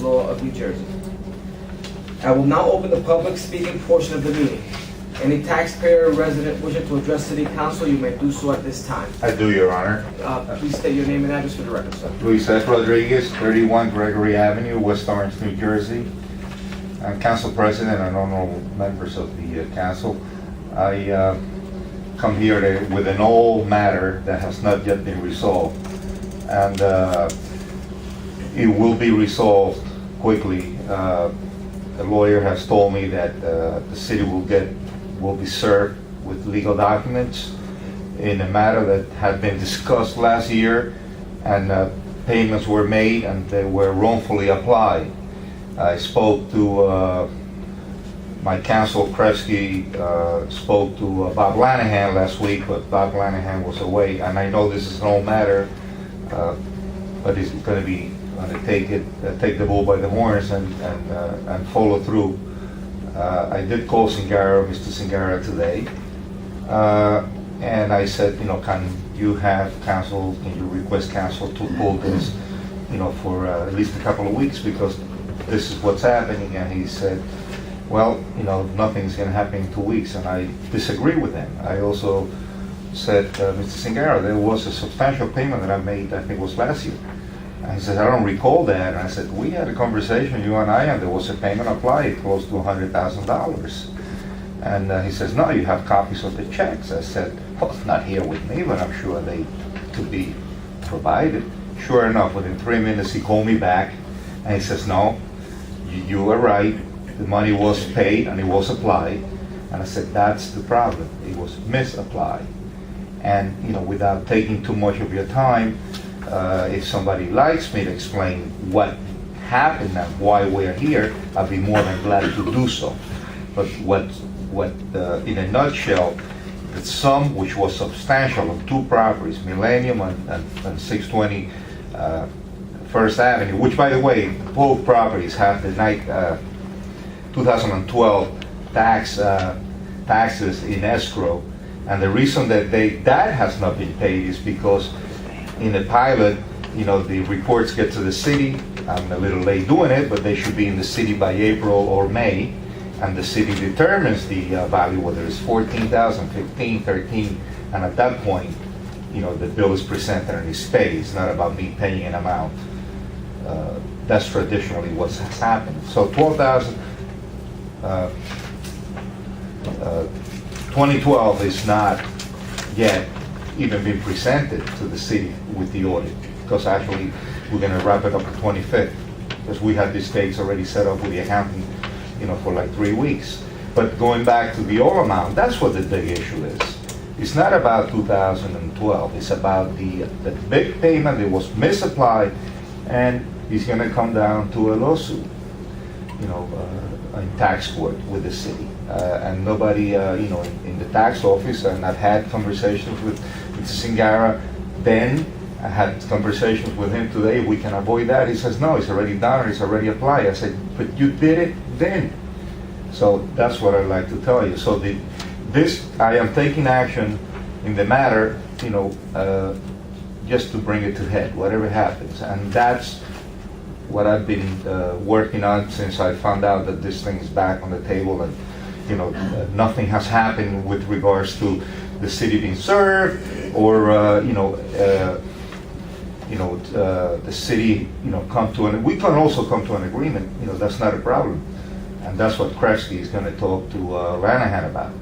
law of New Jersey. I will now open the public speaking portion of the meeting. Any taxpayer or resident wishing to address City Council, you may do so at this time. I do, Your Honor. Please state your name and address for the record, sir. Luis S. Rodriguez, 31 Gregory Avenue, West Orange, New Jersey. I'm Council President and honorable members of the Council. I come here with an old matter that has not yet been resolved. And it will be resolved quickly. The lawyer has told me that the city will be served with legal documents in a matter that had been discussed last year, and payments were made and they were wrongfully applied. I spoke to my counsel, Kresge, spoke to Bob Lanahan last week, but Bob Lanahan was away. And I know this is an old matter, but he's going to be take the bull by the horns and follow through. I did call Mr. Singara today, and I said, can you request counsel to pull this, for at least a couple of weeks, because this is what's happening. And he said, well, nothing's going to happen in 2 weeks, and I disagree with him. I also said, Mr. Singara, there was a substantial payment that I made, I think it was last year. And he says, I don't recall that. And I said, we had a conversation, you and I, and there was a payment applied close to $100,000. And he says, no, you have copies of the checks. I said, well, it's not here with me, but I'm sure they could be provided. Sure enough, within 3 minutes, he called me back, and he says, no, you were right. The money was paid, and it was applied. And I said, that's the problem. It was misapplied. And, without taking too much of your time, if somebody likes me to explain what happened and why we're here, I'd be more than glad to do so. But in a nutshell, the sum, which was substantial on 2 properties, Millennium and 620 First Avenue, which, by the way, both properties have the 2012 taxes in escrow. And the reason that that has not been paid is because in the pilot, the reports get to the city. I'm a little late doing it, but they should be in the city by April or May. And the city determines the value, whether it's 14,000, 15, 13. And at that point, the bill is presented and it's paid. It's not about me paying an amount. That's traditionally what has happened. So 12,000, 2012 is not yet even been presented to the city with the audit, because actually we're going to wrap it up the 25th, because we had these dates already set up with the accountant, for like 3 weeks. But going back to the old amount, that's what the big issue is. It's not about 2012. It's about the big payment that was misapplied, and it's going to come down to a lawsuit, in tax court with the city. And nobody, in the tax office, and I've had conversations with Mr. Singara then. I had conversations with him today. We can avoid that. He says, no, it's already done, it's already applied. I said, but you did it then. So that's what I'd like to tell you. So I am taking action in the matter, just to bring it to head, whatever happens. And that's what I've been working on since I found out that this thing is back on the table, and nothing has happened with regards to the city being served, or the city come to we can also come to an agreement. That's not a problem, and that's what Kresge is going to talk to Lanahan about.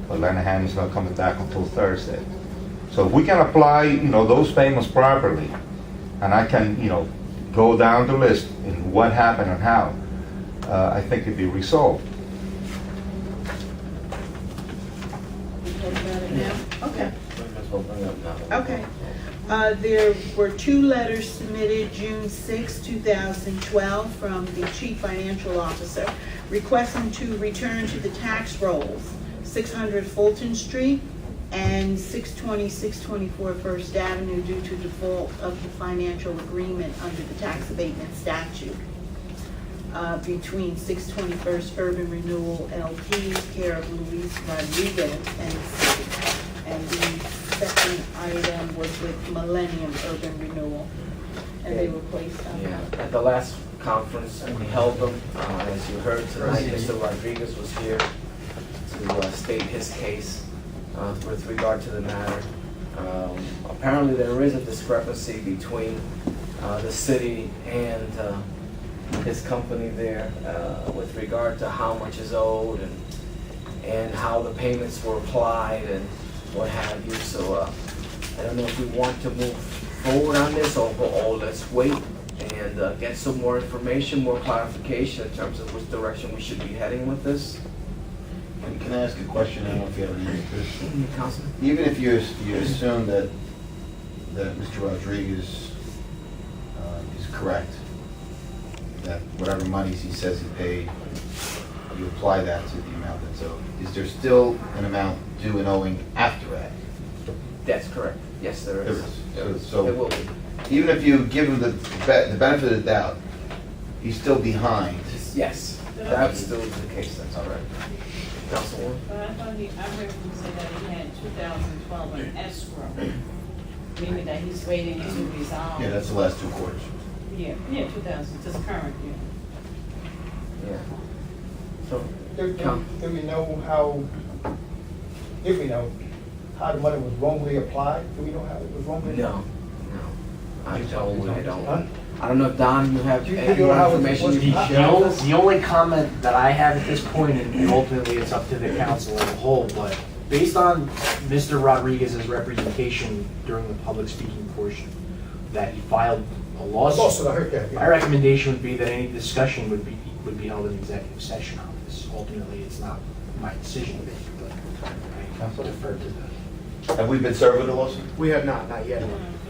But Lanahan is not coming back until Thursday. So if we can apply those payments properly, and I can go down the list in what happened and how, I think it'd be resolved. Okay. Okay. There were 2 letters submitted June 6, 2012 from the Chief Financial Officer requesting to return to the tax rolls 600 Fulton Street and 620, 624 First Avenue due to default of the financial agreement under the tax abatement statute between 621st Urban Renewal LP, care of Luis Rodriguez and City. And the second item was with Millennium Urban Renewal, and they were placed on. Yeah, at the last conference, and we held them. As you heard tonight, Mr. Rodriguez was here to state his case with regard to the matter. Apparently, there is a discrepancy between the city and his company there with regard to how much is owed and how the payments were applied and what have you. So I don't know if we want to move forward on this or let's wait and get some more information, more clarification in terms of which direction we should be heading with this. Can I ask a question? I don't know if you have an answer to this. Councilman? Even if you assume that Mr. Rodriguez is correct, that whatever monies he says he paid, you apply that to the amount that's owed, is there still an amount due and owing after that? That's correct. Yes, there is. There is. It So will be. even if you give him the benefit of the doubt, he's still behind. Yes, that's still the case. That's all right. Councilwoman? But I thought I read him say that he had 2012 in escrow, meaning that he's waiting to resolve. Yeah, that's the last 2 quarters. Yeah, 2000, just current, Yeah. So, Do we know how, if we know, how the money was wrongly applied? Do we know how it was wrongly applied? no. I don't. Huh? I don't know if Don, you have You any know more how it information was- you can share with us? The only comment that I have at this point, and ultimately it's up to the council as a whole, but based on Mr. Rodriguez's representation during the public speaking portion, that he filed a lawsuit, Also, I heard that. my recommendation would be that any discussion would be held in executive session on this. Ultimately, it's not my decision to make, but I defer to the. Have we been served with a lawsuit? We have not yet.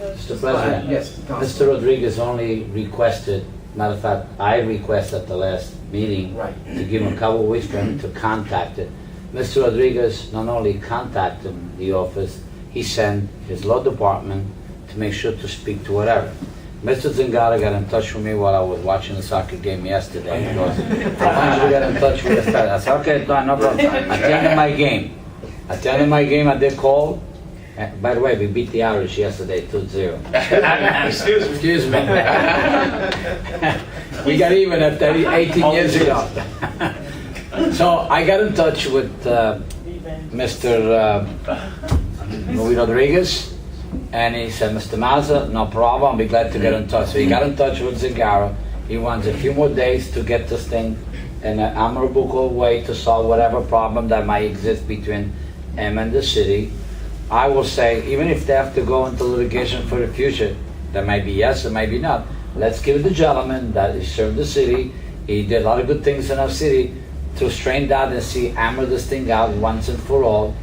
Mr. President, Yes, Mr. Councilman. Rodriguez only requested, matter of fact, I requested at the last meeting Right. to give him a couple of weeks for him to contact it. Mr. Rodriguez not only contacted the office, he sent his law department to make sure to speak to whatever. Mr. Zingara got in touch with me while I was watching the soccer game yesterday. He goes, why don't you get in touch with us? I said, okay, no problem. At the end of my game, I did call. By the way, we beat the Irish yesterday 2-0. Excuse me. We got even at 18 years ago. So I got in touch with Mr. Luis Rodriguez, and he said, Mr. Mazza, no problem, I'll be glad to get in touch. So he got in touch with Zingara. He wants a few more days to get this thing in an amicable way to solve whatever problem that might exist between him and the city. I will say, even if they have to go into litigation for the future, there might be yes, there might be not. Let's give the gentleman that he served the city. He did a lot of good things in our city to strain that and see, hammer this thing out once and for all.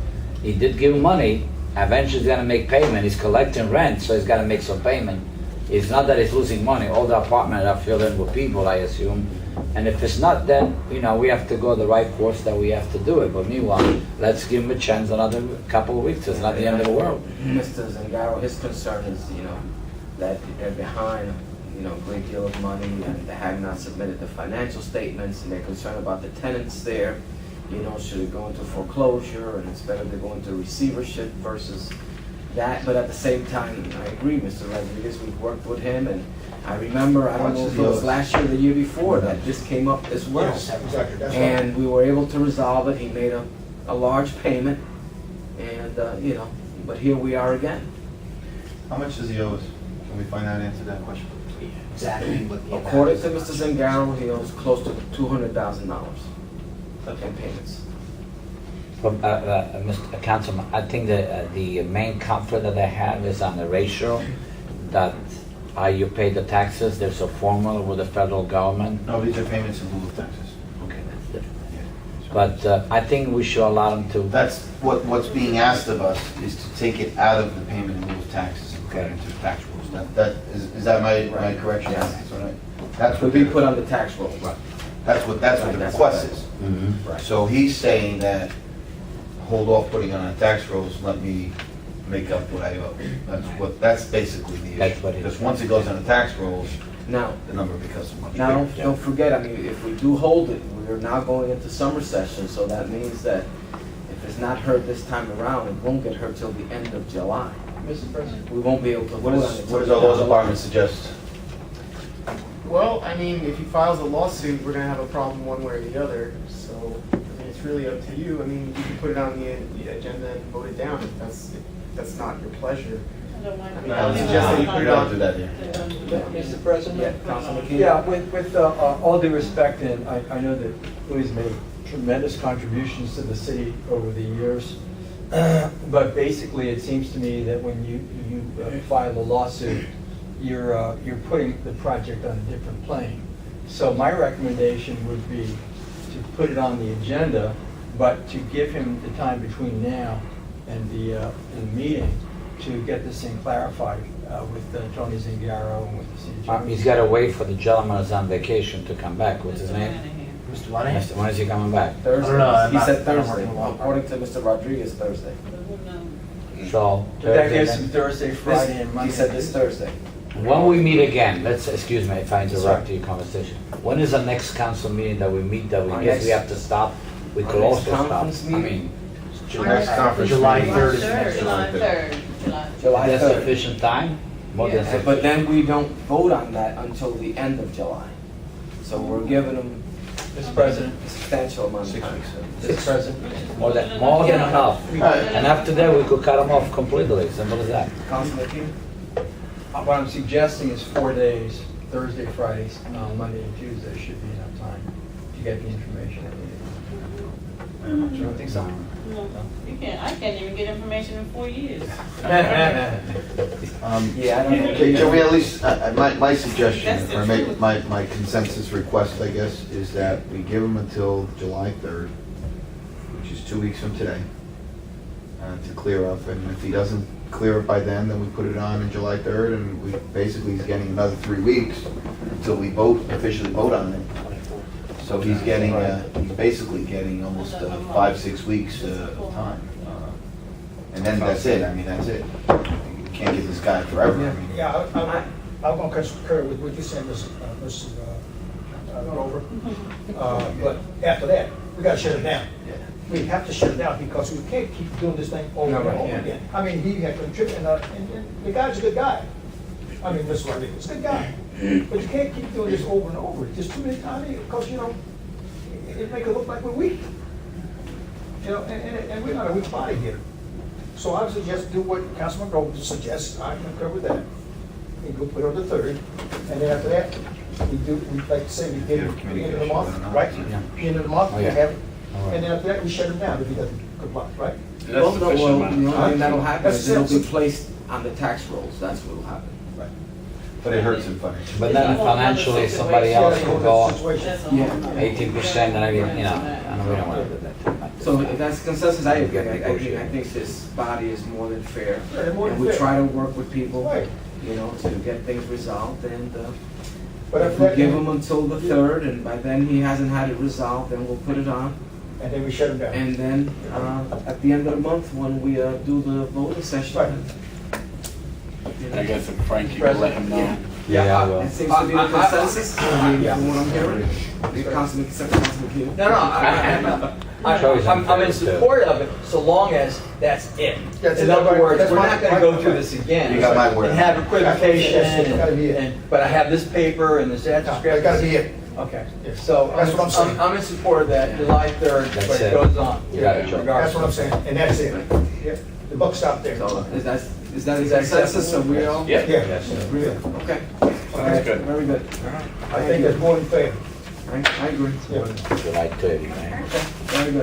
He did give money. Eventually he's gonna make payment. He's collecting rent, so he's gotta make some payment. It's not that he's losing money. All the apartments are filled in with people, I assume. And if it's not, then, we have to go the right course that we have to do it. But meanwhile, let's give him a chance another couple of weeks. It's not the end of the world. Mr. Zangaro, his concern is, that they're behind, a great deal of money and they have not submitted the financial statements and they're concerned about the tenants there. Should it go into foreclosure and it's better to go into receivership versus that. But at the same time, I agree, Mr. Rodriguez, we've worked with him and I remember, I don't know if it was last year or the year before, that this came up as well. Yes, exactly, that's right. And we were able to resolve it. He made a large payment and, but here we are again. How much does he owe us? Can we find out answer to that question? Exactly what the. According to Mr. Zangaro, he owes close to $200,000 in payments. From, Mr. Councilman, I think that the main conflict that I have is on the ratio that you pay the taxes. There's a formula with the federal government. No, these are payments in lieu of taxes. Okay, that's different. Yeah. But I think we should allow them to. That's what's being asked of us, is to take it out of the payment in lieu of taxes according to tax rules. Is that my correction? Yes. That's what that's Would what be put on the tax roll. Right. That's what the That's request what is. Mhm. Right. So he's saying that, hold off putting it on the tax rolls, let me make up what I owe. That's basically the issue. That's what it is. Because once it goes on the tax rolls, Now, the number becomes much now bigger. don't forget, if we do hold it, we're now going into summer session, so that means that if it's not heard this time around, it won't get heard till the end of July. Mr. President, We won't be able to What vote on it. does our law department suggest? Well, I mean, if he files a lawsuit, we're gonna have a problem one way or the other, so, I mean, it's really up to you. I mean, you can put it on the agenda and vote it down if that's not your pleasure. I don't mind. I mean, I would suggest that you put it Don't on. do that here. Mr. President? Yeah, Councilman Keenan? Yeah, with all due respect, and I know that Louis made tremendous contributions to the city over the years, but basically, it seems to me that when you file a lawsuit, you're putting the project on a different plane. So my recommendation would be to put it on the agenda, but to give him the time between now and the meeting to get this thing clarified with Tony Zingaro and with the city. He's gotta wait for the gentleman who's on vacation to come back. What's his name? Mr. Lanahan? When is he coming back? Thursday. I don't know, He said I'm not Thursday. working along. According to Mr. Rodriguez, Thursday. So, That gives him Thursday Thursday, Friday, and Monday. He said this Thursday. then. When we meet again, excuse me if I interrupt Sorry. your conversation. When is the next council meeting that we meet, that Our we guess we next- have to stop? We our could next also stop. conference I meeting? mean, Next conference July meeting. 3rd is next. July 3rd. July that's 3rd. sufficient time? More than Yeah. sufficient. But then we don't vote on that until the end of July. So we're giving them Mr. President, a substantial amount of 6 time. weeks. Mr. President, More than enough. And after that, we could cut them off completely. Simple as that. Councilman Keenan? what I'm suggesting is 4 days, Thursday, Friday, Monday, and Tuesday should be enough time to get the information I need. You don't think so? No, you can't, I can't even get information in 4 years. Yeah, I don't know. Can we at least, my suggestion, That's the or make truth. my consensus request, I guess, is that we give him until July 3rd, which is 2 weeks from today, to clear up, and if he doesn't clear it by then we put it on in July 3rd, and we, basically, he's getting another 3 weeks until we officially vote on it. So he's getting, he's basically getting almost 5-6 weeks of time. And then that's it, I mean, that's it. You can't get this guy forever. I mean, Yeah, I'm gonna concur with what you're saying, Ms. Grover. But after that, we gotta shut it down. Yeah. We have to shut it down because we can't keep doing this thing over No, and right, over yeah. again. I mean, he had contributed, and the guy's a good guy. I mean, Mr. Rodriguez, a good guy. But you can't keep doing this over and over. Just too many times, because, it make it look like we're weak. And we're not a weak body here. So I would suggest do what Councilman Grover suggests. I concur with that. We go put it on the 3rd, and then after that, we like to say, we give it the end of the month, right? The end of the month, Oh, we yeah. have, and then after that, we shut him down if he doesn't comply, right? Well, no, well, the only thing that'll happen That's is it'll be it. placed on the tax rolls. That's what'll happen. Right. But it hurts him financially. But then financially, somebody else will go Situation. That's all. Yeah. 18%, and I mean, and we don't want to do that. So if that's consensus, I agree. Get I negotiated. think this body is more than fair. Yeah, more than And we fair. try to work with people, Right. to get things resolved. And But if after we that, give him until the 3rd, and by then he hasn't had it resolved, then we'll put it on. and then we shut him down. And then at the end of the month, when we do the voting session. I guess if Frank, you can let him know. Yeah, I will. It seems to be the consensus, from what I'm hearing. Councilman Keenan. no, I'm in support of it, so long as that's it. That's In it. other words, That's we're my- not gonna go through this again. You got my word. And have equivocation, That's gotta be it. but I have this paper and this that That gotta be it. Okay, so That's what I'm saying. I'm in support of that, July 3rd, That's but it. it goes on. You got it, Joe. That's what I'm saying, and that's it. Yeah. The buck stopped there. So is that the consensus, so we all? Yeah. Yeah, Agree? Okay. Sounds good. Very good. I think that's more than fair. I agree. Yeah. July 30, right? Very good.